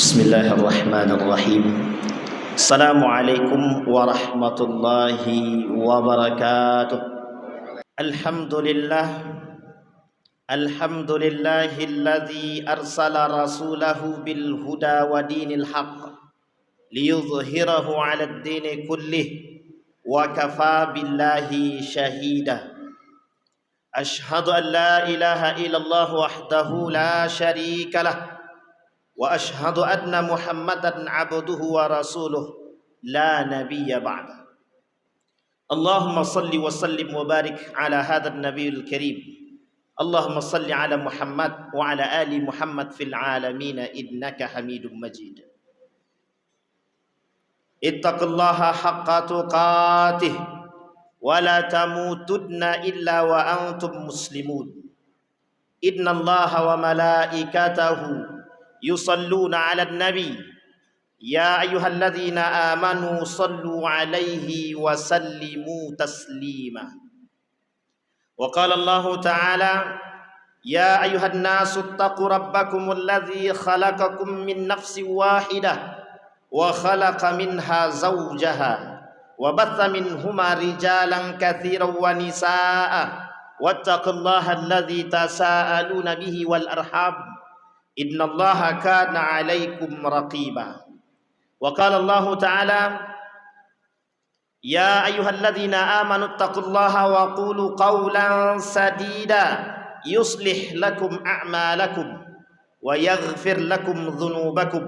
Bismillahirrahmanirrahim. Assalamualaikum warahmatullahi wabarakatuh. Alhamdulillah. Alhamdulillahilladzi arsala rasulahu bil huda wa dinil haqq liyudhhirahu 'alad dini kullih wa kafa billahi shahida. Ashhadu an la ilaha illallah wahdahu la syarika lah. Wa ashhadu anna Muhammadan abduhu wa rasuluh la nabiyya ba'da. Allahumma salli wa sallim wa barik ala hadzal nabiyil karim. Allahumma salli ala Muhammad wa ala ali Muhammad fil alamin innaka Hamidum Majid. Ittaqullaha haqqa tuqatih wa la tamutunna illa wa antum muslimun. Innallaha wa malaikatahu yusalluna 'alan nabi ya ayyuhalladzina amanu sallu 'alaihi wa sallimu taslima. Wa qala Allah ta'ala ya ayyuhan nasu ittaqu rabbakumul ladzi khalaqakum min nafsin wahidah wa khalaqa minha zawjaha wa batha minhuma rijalan katsiran wa nisaa'a wattaqullaha alladzi tasaaluna bihi wal arham innallaha kana 'alaikum raqiba. Wa qala Allah ta'ala ya ayyuhalladzina amanu taqullaha wa qulu qawlan sadida yuslih lakum a'malakum wa yaghfir lakum dhunubakum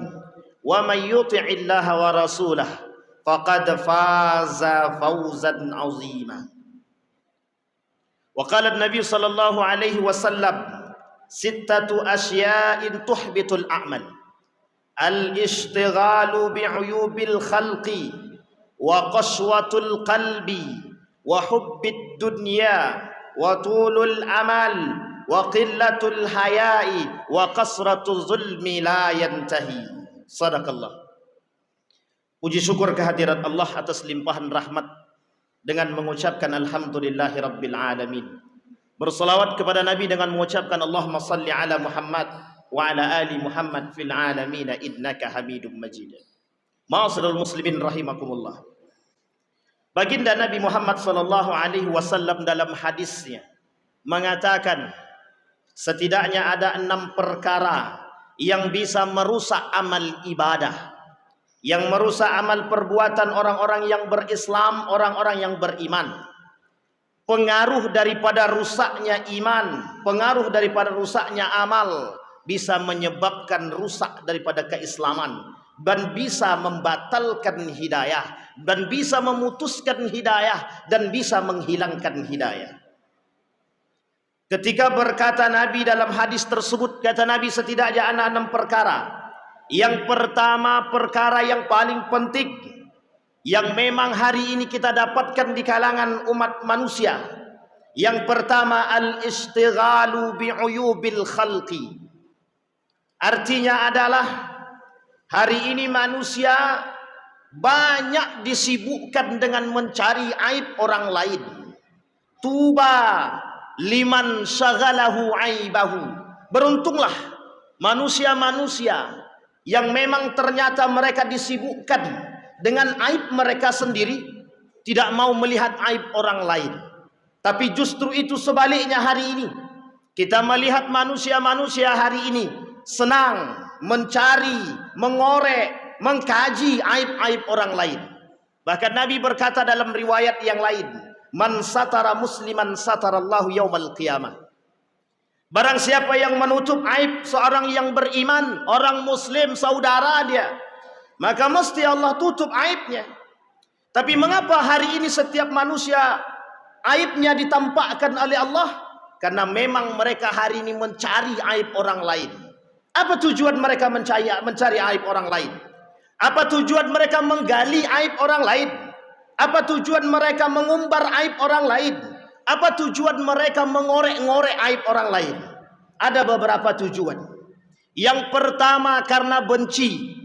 wa may yuti'illaha wa rasulahu faqad faza fawzan 'azima. Wa qala an-nabiy sallallahu alaihi wasallam sittatu asya'in tuhbitul a'mal al-ishtighalu bi'uyubil khalqi wa qaswatul qalbi wa hubbid dunya wa tulul amal wa qillatul haya'i wa kasratul zulmi la yantahi. Sadaqallah. Puji syukur kehadirat Allah atas limpahan rahmat dengan mengucapkan alhamdulillahi rabbil alamin. Bersalawat kepada Nabi dengan mengucapkan Allahumma salli ala Muhammad wa ala ali Muhammad fil alamin innaka Hamidum Majid. Ma'asyiral muslimin rahimakumullah. Baginda Nabi Muhammad sallallahu alaihi wasallam dalam hadisnya mengatakan setidaknya ada 6 perkara yang bisa merusak amal ibadah, yang merusak amal perbuatan orang-orang yang berislam, orang-orang yang beriman. Pengaruh daripada rusaknya iman, pengaruh daripada rusaknya amal bisa menyebabkan rusak daripada keislaman dan bisa membatalkan hidayah dan bisa memutuskan hidayah dan bisa menghilangkan hidayah. Ketika berkata Nabi dalam hadis tersebut, kata Nabi setidaknya ada 6 perkara. Yang pertama, perkara yang paling penting yang memang hari ini kita dapatkan di kalangan umat manusia. Yang pertama, al-ishtighalu bi'uyubil khalqi. Artinya adalah hari ini manusia banyak disibukkan dengan mencari aib orang lain. Tuba liman syaghalahu aibahu. Beruntunglah manusia-manusia yang memang ternyata mereka disibukkan dengan aib mereka sendiri, tidak mau melihat aib orang lain. Tapi justru itu sebaliknya hari ini kita melihat manusia-manusia hari ini senang mencari, mengorek, mengkaji aib-aib orang lain. Bahkan Nabi berkata dalam riwayat yang lain, man satara musliman satarallahu yaumal qiyamah. Barang siapa yang menutup aib seorang yang beriman, orang muslim saudara dia, maka mesti Allah tutup aibnya. Tapi mengapa hari ini setiap manusia aibnya ditampakkan oleh Allah? Karena memang mereka hari ini mencari aib orang lain. Apa tujuan mereka mencari aib orang lain? Apa tujuan mereka menggali aib orang lain? Apa tujuan mereka mengumbar aib orang lain? Apa tujuan mereka mengorek-ngorek aib orang lain? Ada beberapa tujuan. Yang pertama karena benci,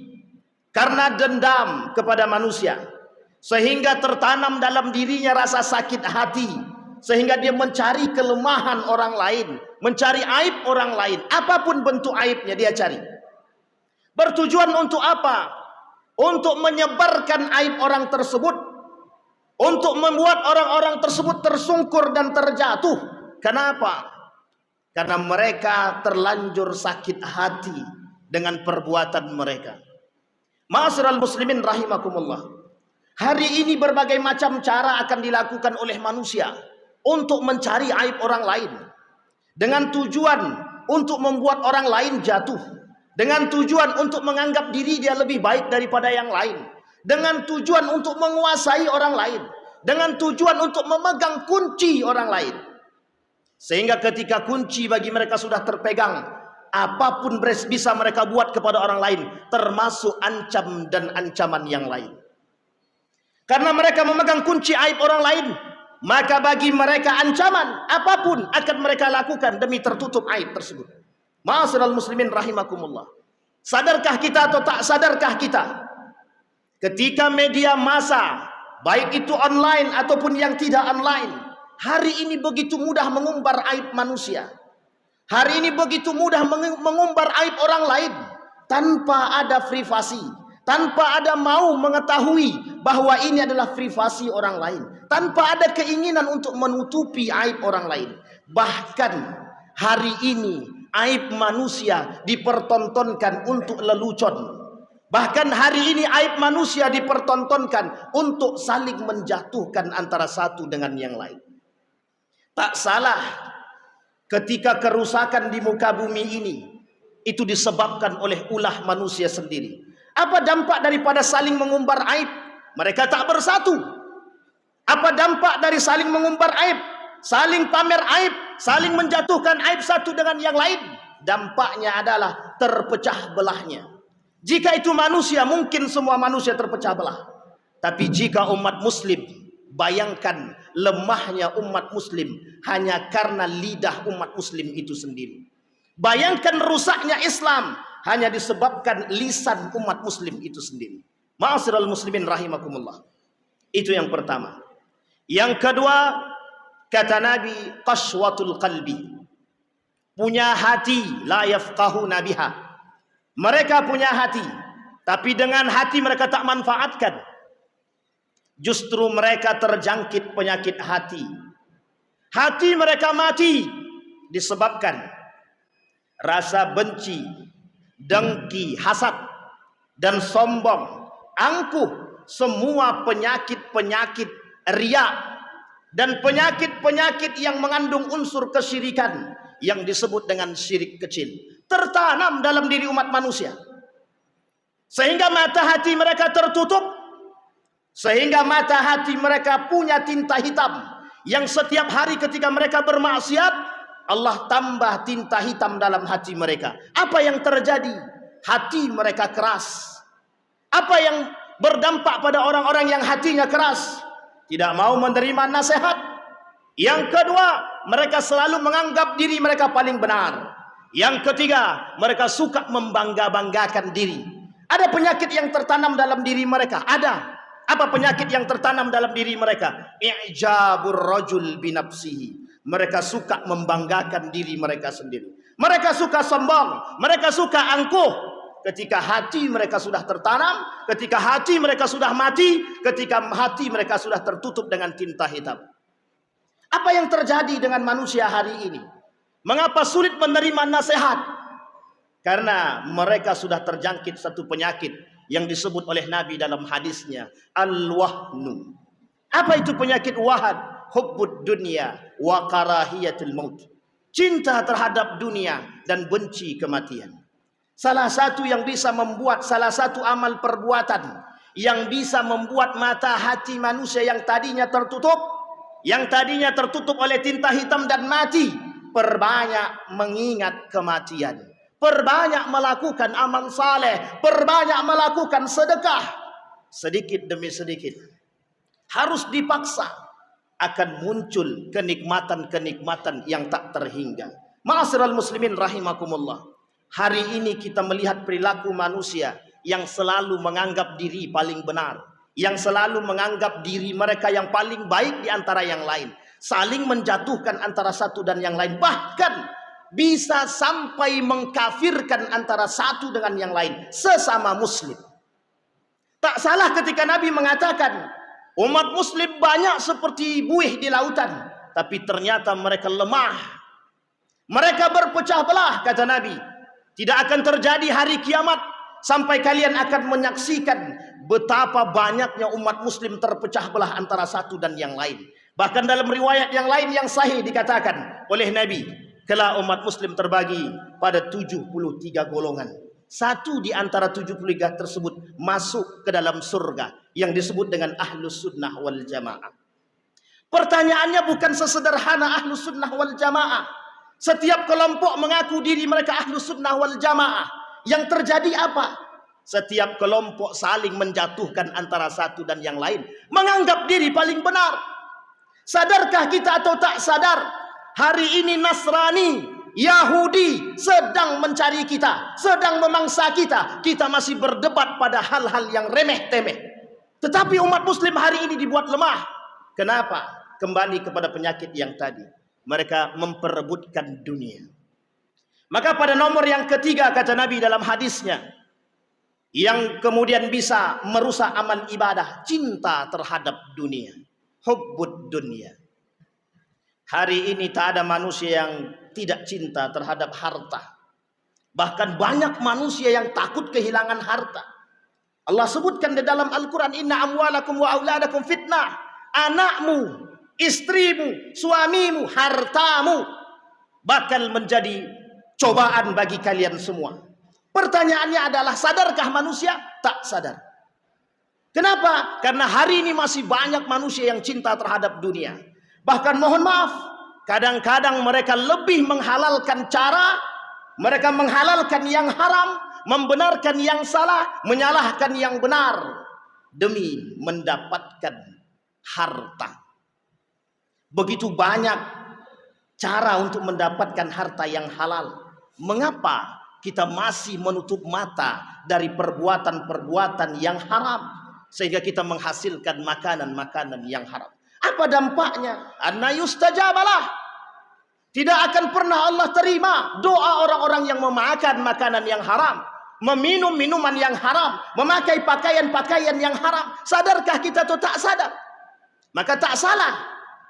karena dendam kepada manusia, sehingga tertanam dalam dirinya rasa sakit hati, sehingga dia mencari kelemahan orang lain, mencari aib orang lain, apapun bentuk aibnya dia cari. Bertujuan untuk apa? Untuk menyebarkan aib orang tersebut, untuk membuat orang-orang tersebut tersungkur dan terjatuh. Kenapa? Karena mereka terlanjur sakit hati dengan perbuatan mereka. Ma'asyiral muslimin rahimakumullah. Hari ini berbagai macam cara akan dilakukan oleh manusia untuk mencari aib orang lain, dengan tujuan untuk membuat orang lain jatuh, dengan tujuan untuk menganggap diri dia lebih baik daripada yang lain, dengan tujuan untuk menguasai orang lain, dengan tujuan untuk memegang kunci orang lain. Sehingga ketika kunci bagi mereka sudah terpegang, apapun bisa mereka buat kepada orang lain, termasuk ancam dan ancaman yang lain. Karena mereka memegang kunci aib orang lain, maka bagi mereka ancaman apapun akan mereka lakukan demi tertutup aib tersebut. Ma'asyiral muslimin rahimakumullah. Sadarkah kita atau tak sadarkah kita, ketika media massa, baik itu online ataupun yang tidak online, hari ini begitu mudah mengumbar aib manusia. Hari ini begitu mudah mengumbar aib orang lain tanpa ada privasi, tanpa ada mau mengetahui bahwa ini adalah privasi orang lain, tanpa ada keinginan untuk menutupi aib orang lain. Bahkan hari ini aib manusia dipertontonkan untuk lelucon. Bahkan hari ini aib manusia dipertontonkan untuk saling menjatuhkan antara satu dengan yang lain. Tak salah ketika kerusakan di muka bumi ini itu disebabkan oleh ulah manusia sendiri. Apa dampak daripada saling mengumbar aib? Mereka tak bersatu. Apa dampak dari saling mengumbar aib? Saling pamer aib, saling menjatuhkan aib satu dengan yang lain. Dampaknya adalah terpecah belahnya. Jika itu manusia, mungkin semua manusia terpecah belah. Tapi jika umat muslim, bayangkan lemahnya umat muslim hanya karena lidah umat muslim itu sendiri. Bayangkan rusaknya Islam hanya disebabkan lisan umat muslim itu sendiri. Ma'asyiral muslimin rahimakumullah. Itu yang pertama. Yang kedua, kata Nabi, qaswatul qalbi. Punya hati, la yafqahuna biha. Mereka punya hati, tapi dengan hati mereka tak manfaatkan. Justru mereka terjangkit penyakit hati. Hati mereka mati disebabkan rasa benci, dengki, hasad, dan sombong, angkuh, semua penyakit-penyakit riya dan penyakit-penyakit yang mengandung unsur kesyirikan yang disebut dengan syirik kecil tertanam dalam diri umat manusia, sehingga mata hati mereka tertutup, sehingga mata hati mereka punya tinta hitam yang setiap hari ketika mereka bermaksiat, Allah tambah tinta hitam dalam hati mereka. Apa yang terjadi? Hati mereka keras. Apa yang berdampak pada orang-orang yang hatinya keras? Tidak mau menerima nasihat. Yang kedua, mereka selalu menganggap diri mereka paling benar. Yang ketiga, mereka suka membangga-banggakan diri. Ada penyakit yang tertanam dalam diri mereka. Ada. Apa penyakit yang tertanam dalam diri mereka? I'jabur rajul binafsihi. Mereka suka membanggakan diri mereka sendiri. Mereka suka sombong. Mereka suka angkuh. Ketika hati mereka sudah tertanam, ketika hati mereka sudah mati, ketika hati mereka sudah tertutup dengan tinta hitam. Apa yang terjadi dengan manusia hari ini? Mengapa sulit menerima nasihat? Karena mereka sudah terjangkit satu penyakit yang disebut oleh Nabi dalam hadisnya, al-wahnu. Apa itu penyakit wahad? Hubbud dunya wa karahiyatul maut. Cinta terhadap dunia dan benci kematian. Salah satu yang bisa membuat, salah satu amal perbuatan yang bisa membuat mata hati manusia yang tadinya tertutup oleh tinta hitam dan mati, perbanyak mengingat kematian, perbanyak melakukan amal saleh, perbanyak melakukan sedekah. Sedikit demi sedikit harus dipaksa akan muncul kenikmatan-kenikmatan yang tak terhingga. Ma'asyiral muslimin rahimakumullah. Hari ini kita melihat perilaku manusia yang selalu menganggap diri paling benar, yang selalu menganggap diri mereka yang paling baik di antara yang lain, saling menjatuhkan antara satu dan yang lain. Bahkan bisa sampai mengkafirkan antara satu dengan yang lain, sesama muslim. Tak salah ketika Nabi mengatakan umat muslim banyak seperti buih di lautan, tapi ternyata mereka lemah. Mereka berpecah belah, kata Nabi. Tidak akan terjadi hari kiamat sampai kalian akan menyaksikan betapa banyaknya umat muslim terpecah belah antara satu dan yang lain. Bahkan dalam riwayat yang lain yang sahih dikatakan oleh Nabi, kelak umat muslim terbagi pada 73 golongan. Satu di antara 73 tersebut masuk ke dalam surga yang disebut dengan Ahlus Sunnah wal Jamaah. Pertanyaannya bukan sesederhana Ahlus Sunnah wal Jamaah. Setiap kelompok mengaku diri mereka Ahlus Sunnah wal Jamaah. Yang terjadi apa? Setiap kelompok saling menjatuhkan antara satu dan yang lain, menganggap diri paling benar. Sadarkah kita atau tak sadar, hari ini Nasrani, Yahudi sedang mencari kita, sedang memangsa kita. Kita masih berdebat pada hal-hal yang remeh-temeh. Tetapi umat muslim hari ini dibuat lemah. Kenapa? Kembali kepada penyakit yang tadi. Mereka memperebutkan dunia. Maka pada nomor yang ketiga kata Nabi dalam hadisnya, yang kemudian bisa merusak amal ibadah, cinta terhadap dunia. Hubbud dunia. Hari ini tak ada manusia yang tidak cinta terhadap harta. Bahkan banyak manusia yang takut kehilangan harta. Allah sebutkan di dalam Al-Quran, inna amwalakum wa auladakum fitnah. Anakmu, istrimu, suamimu, hartamu bakal menjadi cobaan bagi kalian semua. Pertanyaannya adalah, sadarkah manusia? Tak sadar. Kenapa? Karena hari ini masih banyak manusia yang cinta terhadap dunia. Bahkan mohon maaf, kadang-kadang mereka lebih menghalalkan cara, mereka menghalalkan yang haram, membenarkan yang salah, menyalahkan yang benar demi mendapatkan harta. Begitu banyak cara untuk mendapatkan harta yang halal. Mengapa kita masih menutup mata dari perbuatan-perbuatan yang haram, sehingga kita menghasilkan makanan-makanan yang haram? Apa dampaknya? Anna yustajabalah. Tidak akan pernah Allah terima doa orang-orang yang memakan makanan yang haram, meminum minuman yang haram, memakai pakaian-pakaian yang haram. Sadarkah kita atau tak sadar? Maka tak salah,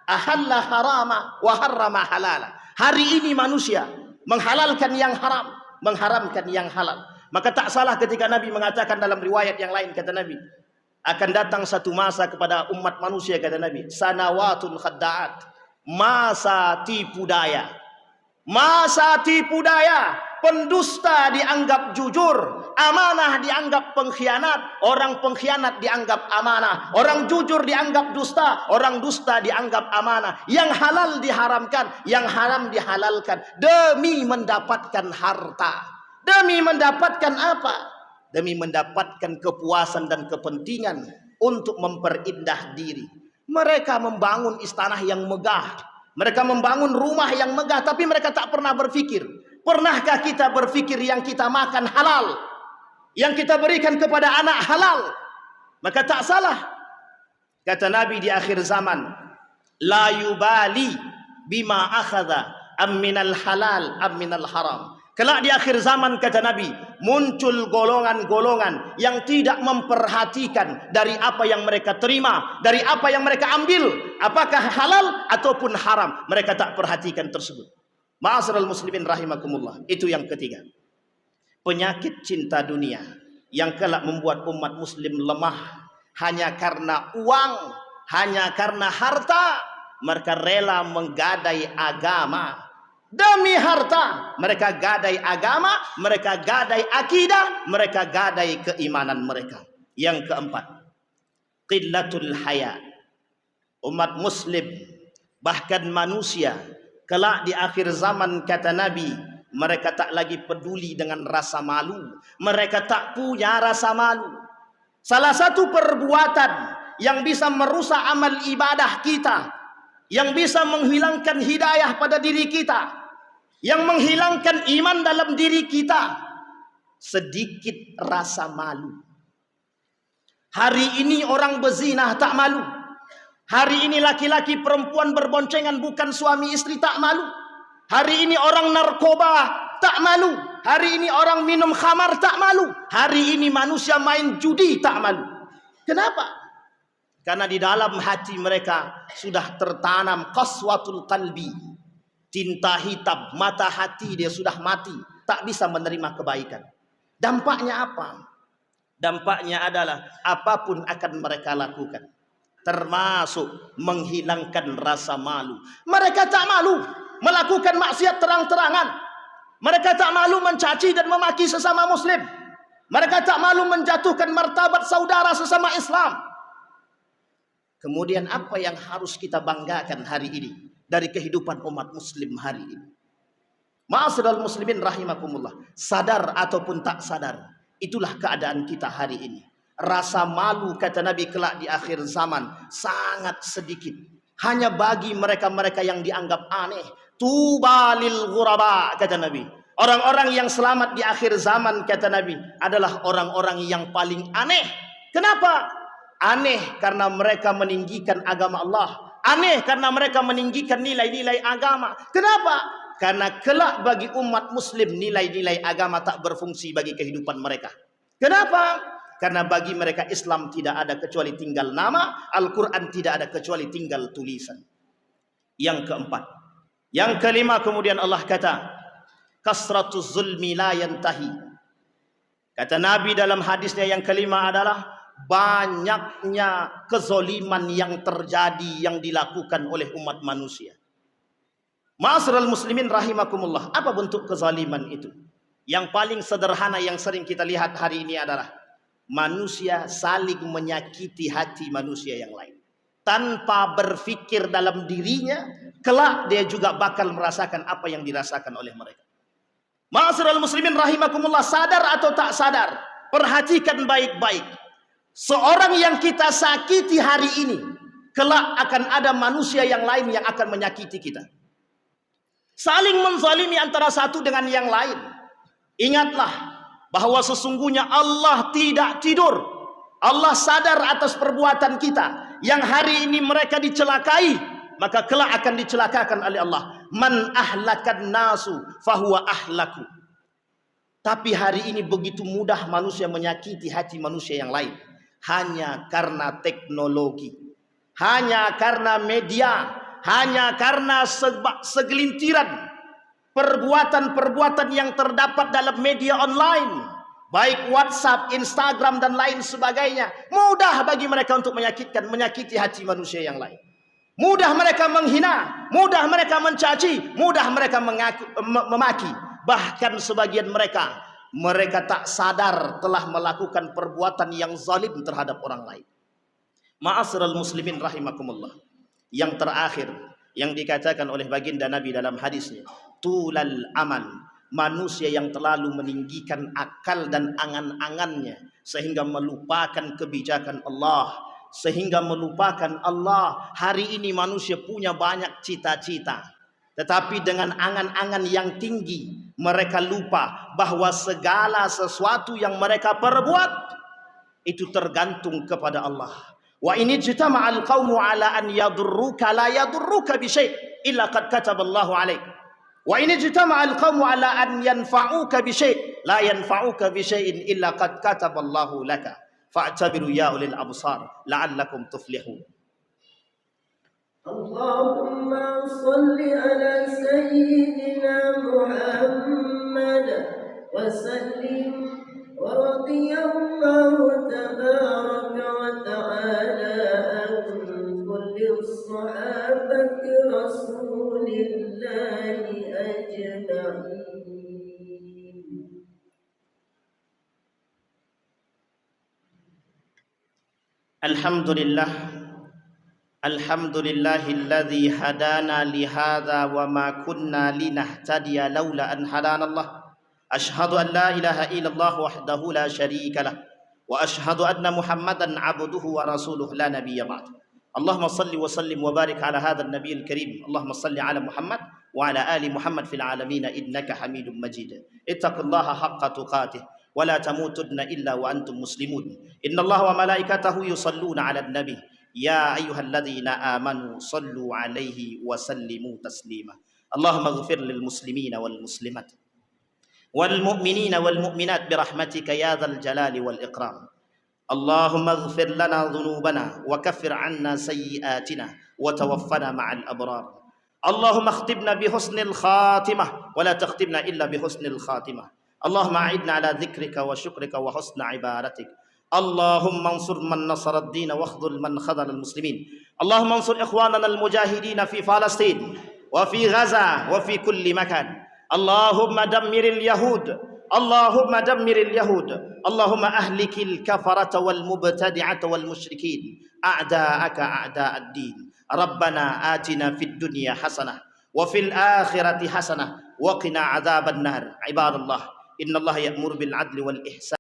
ahalla harama wa harrama halala. Hari ini manusia menghalalkan yang haram, mengharamkan yang halal. Maka tak salah ketika Nabi mengatakan dalam riwayat yang lain, kata Nabi, akan datang satu masa kepada umat manusia, kata Nabi, sanawatun khadda'at, masa tipu daya. Masa tipu daya, pendusta dianggap jujur, amanah dianggap pengkhianat, orang pengkhianat dianggap amanah, orang jujur dianggap dusta, orang dusta dianggap amanah. Yang halal diharamkan, yang haram dihalalkan demi mendapatkan harta. Demi mendapatkan apa? Demi mendapatkan kepuasan dan kepentingan untuk memperindah diri. Mereka membangun istana yang megah, mereka membangun rumah yang megah, tapi mereka tak pernah berpikir, pernahkah kita berpikir yang kita makan halal, yang kita berikan kepada anak halal? Maka tak salah kata Nabi di akhir zaman, la yubali bima akhadha am minal halal am minal haram. Kelak di akhir zaman, kata Nabi, muncul golongan-golongan yang tidak memperhatikan dari apa yang mereka terima, dari apa yang mereka ambil, apakah halal ataupun haram. Mereka tak perhatikan tersebut. Ma'asyiral muslimin rahimakumullah. Itu yang ketiga. Penyakit cinta dunia yang kelak membuat umat muslim lemah hanya karena uang, hanya karena harta. Mereka rela menggadai agama. Demi harta mereka gadai agama, mereka gadai akidah, mereka gadai keimanan mereka. Yang keempat, qillatul haya. Umat muslim, bahkan manusia, kelak di akhir zaman, kata Nabi, mereka tak lagi peduli dengan rasa malu. Mereka tak punya rasa malu. Salah satu perbuatan yang bisa merusak amal ibadah kita, yang bisa menghilangkan hidayah pada diri kita, yang menghilangkan iman dalam diri kita, sedikit rasa malu. Hari ini orang berzina tak malu. Hari ini laki-laki perempuan berboncengan bukan suami istri tak malu. Hari ini orang narkoba tak malu. Hari ini orang minum khamar tak malu. Hari ini manusia main judi tak malu. Kenapa? Karena di dalam hati mereka sudah tertanam qaswatul qalbi. Tinta hitam, mata hati dia sudah mati. Tak bisa menerima kebaikan. Dampaknya apa? Dampaknya adalah apapun akan mereka lakukan. Termasuk menghilangkan rasa malu. Mereka tak malu melakukan maksiat terang-terangan. Mereka tak malu mencaci dan memaki sesama muslim. Mereka tak malu menjatuhkan martabat saudara sesama Islam. Kemudian apa yang harus kita banggakan hari ini dari kehidupan umat muslim hari ini? Ma'asyiral muslimin rahimakumullah. Sadar ataupun tak sadar, itulah keadaan kita hari ini. Rasa malu kata Nabi kelak di akhir zaman sangat sedikit. Hanya bagi mereka-mereka yang dianggap aneh. Tuba lil ghuraba kata Nabi. Orang-orang yang selamat di akhir zaman kata Nabi adalah orang-orang yang paling aneh. Kenapa? Aneh karena mereka meninggikan agama Allah. Aneh karena mereka meninggikan nilai-nilai agama. Kenapa? Karena kelak bagi umat muslim nilai-nilai agama tak berfungsi bagi kehidupan mereka. Kenapa? Karena bagi mereka Islam tidak ada kecuali tinggal nama, Al-Quran tidak ada kecuali tinggal tulisan. Yang keempat. Yang kelima kemudian Allah kata, kasratuz zulmi la yantahi. Kata Nabi dalam hadisnya yang kelima adalah banyaknya kezoliman yang terjadi yang dilakukan oleh umat manusia. Ma'asyiral muslimin rahimakumullah. Apa bentuk kezaliman itu? Yang paling sederhana yang sering kita lihat hari ini adalah manusia saling menyakiti hati manusia yang lain. Tanpa berfikir dalam dirinya, kelak dia juga bakal merasakan apa yang dirasakan oleh mereka. Ma'asyiral muslimin rahimakumullah, sadar atau tak sadar, perhatikan baik-baik. Seorang yang kita sakiti hari ini, kelak akan ada manusia yang lain yang akan menyakiti kita. Saling menzalimi antara satu dengan yang lain. Ingatlah bahwa sesungguhnya Allah tidak tidur. Allah sadar atas perbuatan kita. Yang hari ini mereka dicelakai, maka kelak akan dicelakakan oleh Allah. Man ahlakan nasu fahuwa ahlaku. Tapi hari ini begitu mudah manusia menyakiti hati manusia yang lain. Hanya karena teknologi. Hanya karena media. Hanya karena segelintiran perbuatan-perbuatan yang terdapat dalam media online, baik WhatsApp, Instagram dan lain sebagainya. Mudah bagi mereka untuk menyakiti hati manusia yang lain. Mudah mereka menghina, mudah mereka mencaci, mudah mereka memaki. Bahkan sebagian mereka tak sadar telah melakukan perbuatan yang zalim terhadap orang lain. Ma'asyiral muslimin rahimakumullah. Yang terakhir yang dikatakan oleh baginda Nabi dalam hadisnya, tulal amal, manusia yang terlalu meninggikan akal dan angan-angannya sehingga melupakan kebijakan Allah, sehingga melupakan Allah. Hari ini manusia punya banyak cita-cita, tetapi dengan angan-angan yang tinggi mereka lupa bahwa segala sesuatu yang mereka perbuat itu tergantung kepada Allah. Wa ini jitama'al qawmu ala an yadurruka la yadurruka bi syai' illa qad kataballahu alaik. Wa ini jitama'al qawmu ala an yanfa'uka bi syai' la yanfa'uka bi syai'in illa qad kataballahu laka. Fa'tabiru ya ulil absar la'allakum tuflihun. Allahumma salli ala sayyidina Muhammad wa sallim. ورضي الله تبارك وتعالى عن كل الصحابة رسول الله أجمعين. الحمد لله الذي هدانا لهذا وما كنا لنهتدي لولا أن هدانا الله. أشهد أن لا إله إلا الله وحده لا شريك له وأشهد أن محمدا عبده ورسوله لا نبي بعد. اللهم صل وسلم وبارك على هذا النبي الكريم. اللهم صل على محمد وعلى آل محمد في العالمين إنك حميد مجيد. اتقوا الله حق تقاته ولا تموتن إلا وأنتم مسلمون. إن الله وملائكته يصلون على النبي يا أيها الذين آمنوا صلوا عليه وسلموا تسليما. Allahumma ighfir lil muslimina wal muslimat wal mu'minina wal mu'minat birahmatika ya dzal jalali wal ikram. Allahumma ighfir lana dhunubana wa kaffir 'anna sayyi'atina wa tawaffana ma'al abrar. Allahumma akhtibna bi husnil khatimah wa la takhtibna illa bi husnil khatimah. Allahumma a'idna ala dzikrika wa syukrika wa husna ibadatik. Allahumma ansur man nasara ad-din wa akhdhul man khadhala al-muslimin. Allahumma ansur ikhwanana al-mujahidin fi Palestin wa fi Gaza wa fi kulli makan. Allahumma dammiril yahud, Allahumma dammiril yahud, Allahumma ahlikil kafarata wal mubtadi'ata wal musyrikin, a'da'aka a'da'ad din. Rabbana atina fid dunya hasanah wa fil akhirati hasanah wa qina adzaban nar. Ibadallah, innallaha ya'muru bil adli wal ihsan